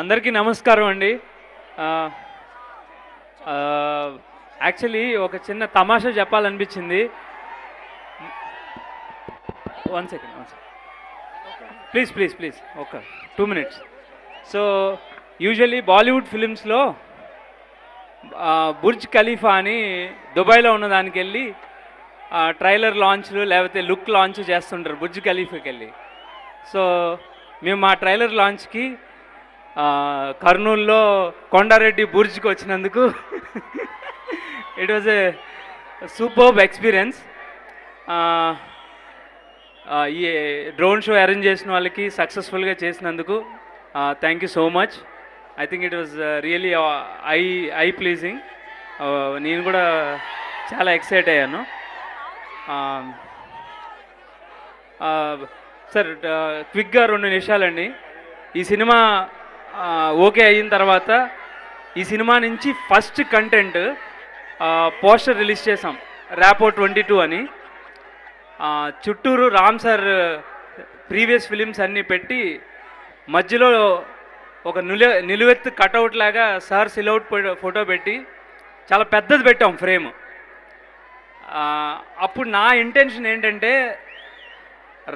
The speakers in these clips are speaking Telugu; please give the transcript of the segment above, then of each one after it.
అందరికీ నమస్కారం అండి. యాక్చువల్లీ ఒక చిన్న తమాషా చెప్పాలనిపించింది. One second please please please ఒక 2 minutes. సో యూజువల్లీ బాలీవుడ్ ఫిలిమ్స్లో బుర్జ్ ఖలీఫా అని దుబాయ్లో ఉన్న దానికి వెళ్ళి ట్రైలర్ లాంచ్లు లేకపోతే లుక్ లాంచ్ చేస్తుంటారు బుర్జ్ ఖలీఫాకి వెళ్ళి. సో మేము మా ట్రైలర్ లాంచ్కి కర్నూలులో కొండారెడ్డి బుర్జ్కి వచ్చినందుకు it was a superb experience. ఈ డ్రోన్ షో అరేంజ్ చేసిన వాళ్ళకి సక్సెస్ఫుల్గా చేసినందుకు thank you so much. I think it was really I pleasing. నేను కూడా చాలా ఎక్సైట్ అయ్యాను. సార్ క్విక్గా 2 నిమిషాలండి. ఈ సినిమా ఓకే అయిన తర్వాత ఈ సినిమా నుంచి ఫస్ట్ కంటెంట్ పోస్టర్ రిలీజ్ చేసాం, ర్యాపో 22 అని. చుట్టూరు రామ్ సార్ ప్రీవియస్ ఫిలిమ్స్ అన్నీ పెట్టి మధ్యలో ఒక నిలువెత్తు కటౌట్ లాగా సార్ సిలౌట్ ఫోటో పెట్టి చాలా పెద్దది పెట్టాం ఫ్రేమ్. అప్పుడు నా ఇంటెన్షన్ ఏంటంటే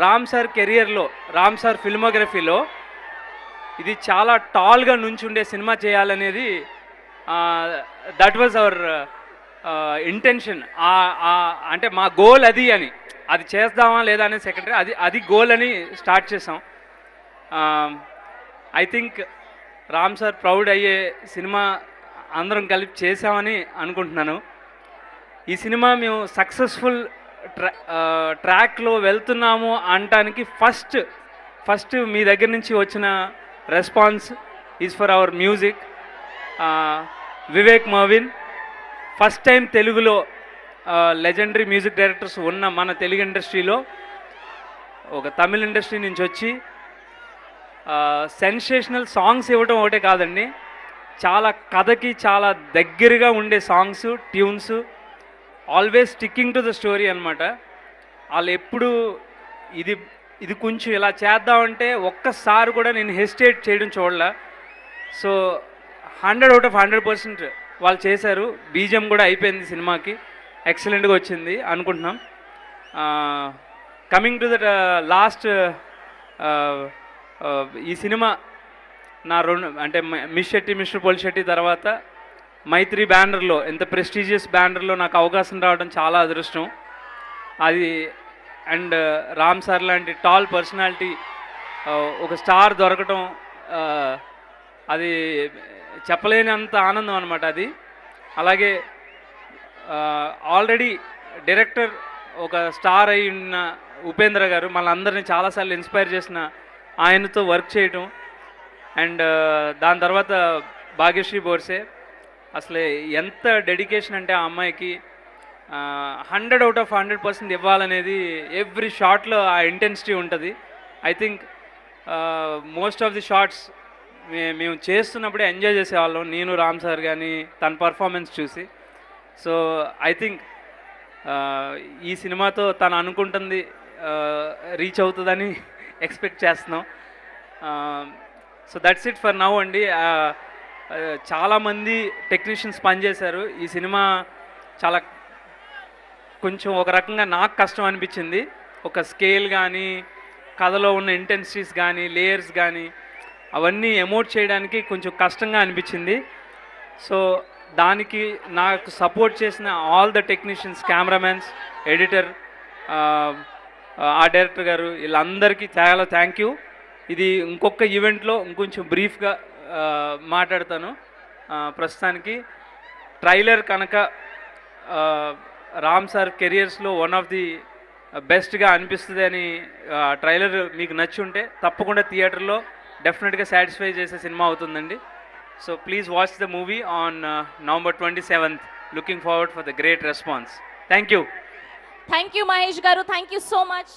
రామ్ సార్ కెరియర్లో, రామ్ సార్ ఫిల్మోగ్రఫీలో ఇది చాలా టాల్గా నుంచుండే సినిమా చేయాలనేది దట్ వాజ్ అవర్ ఇంటెన్షన్. అంటే మా గోల్ అది అని, అది చేద్దామా లేదా అనేది సెకండరీ, అది గోల్ అని స్టార్ట్ చేసాం. I think Ram sir proud అయ్యే సినిమా అందరం కలిపి చేసామని అనుకుంటున్నాను. ఈ సినిమా మేము సక్సెస్ఫుల్ ట్రాక్లో వెళ్తున్నాము అనటానికి ఫస్ట్ మీ దగ్గర నుంచి వచ్చిన response is for hour music. Vivek Marvin first time తెలుగులో లెజెండరీ మ్యూజిక్ డైరెక్టర్స్ ఉన్న మన తెలుగు ఇండస్ట్రీలో ఒక తమిళ ఇండస్ట్రీ నుంచి వచ్చి సెన్సేషనల్ సాంగ్స్ ఇవ్వటం ఒకటే కాదండి, చాలా కథకి చాలా దగ్గరగా ఉండే songs, tunes, always sticking to the story అనమాట. వాళ్ళు ఎప్పుడు ఇది కొంచెం ఇలా చేద్దామంటే ఒక్కసారి కూడా నేను హెసిటేట్ చేయడం చూడలే. సో 100 out of 100% వాళ్ళు చేశారు. బీజిఎం కూడా అయిపోయింది సినిమాకి, ఎక్సలెంట్గా వచ్చింది అనుకుంటున్నాం. కమింగ్ టు దట్ లాస్ట్, ఈ సినిమా నా 2 అంటే మిస్ శెట్టి, మిస్టర్ పొలిశెట్టి తర్వాత మైత్రి బ్యానర్లో, ఎంత ప్రెస్టీజియస్ బ్యానర్లో నాకు అవకాశం రావడం చాలా అదృష్టం అది. అండ్ రామ్ సార్ లాంటి టాల్ పర్సనాలిటీ, ఒక స్టార్ దొరకటం, అది చెప్పలేనంత ఆనందం అనమాట అది. అలాగే ఆల్రెడీ డైరెక్టర్ ఒక స్టార్ అయి ఉన్న ఉపేంద్ర గారు మనందరినీ చాలాసార్లు ఇన్స్పైర్ చేసిన ఆయనతో వర్క్ చేయటం. అండ్ దాని తర్వాత భాగ్యశ్రీ బోర్సే, అసలు ఎంత డెడికేషన్ అంటే ఆ అమ్మాయికి 100 out of 100% ఇవ్వాలనేది ఎవ్రీ షాట్లో ఆ ఇంటెన్సిటీ ఉంటుంది. I think most of the shorts మేము చేస్తున్నప్పుడే ఎంజాయ్ చేసేవాళ్ళం, నేను రామ్ సార్ కానీ తన పర్ఫార్మెన్స్ చూసి. సో ఐ థింక్ ఈ సినిమాతో తను అనుకుంటుంది రీచ్ అవుతుందని ఎక్స్పెక్ట్ చేస్తున్నాం. So that's it for now అండి. చాలామంది టెక్నీషియన్స్ పనిచేశారు. ఈ సినిమా చాలా కొంచెం ఒక రకంగా నాకు కష్టం అనిపించింది. ఒక స్కేల్ కానీ, కథలో ఉన్న ఇంటెన్సిటీస్ కానీ, లేయర్స్ కానీ అవన్నీ ఎమోట్ చేయడానికి కొంచెం కష్టంగా అనిపించింది. సో దానికి నాకు సపోర్ట్ చేసిన all the technicians, cameramens, editor, ఆ డైరెక్టర్ గారు, వీళ్ళందరికీ చాలా థ్యాంక్ యూ. ఇది ఇంకొక ఈవెంట్లో ఇంకొంచెం బ్రీఫ్గా మాట్లాడతాను. ప్రస్తుతానికి ట్రైలర్ కనుక రామ్ సార్ కెరియర్స్లో వన్ ఆఫ్ ది బెస్ట్గా అనిపిస్తుంది అని ట్రైలర్ మీకు నచ్చి ఉంటే తప్పకుండా థియేటర్లో డెఫినెట్గా సాటిస్ఫై చేసే సినిమా అవుతుందండి. So please watch the movie on November 27th. Looking forward for the great response. Thank you. Thank you Mahesh గారు, థ్యాంక్ యూ సో మచ్.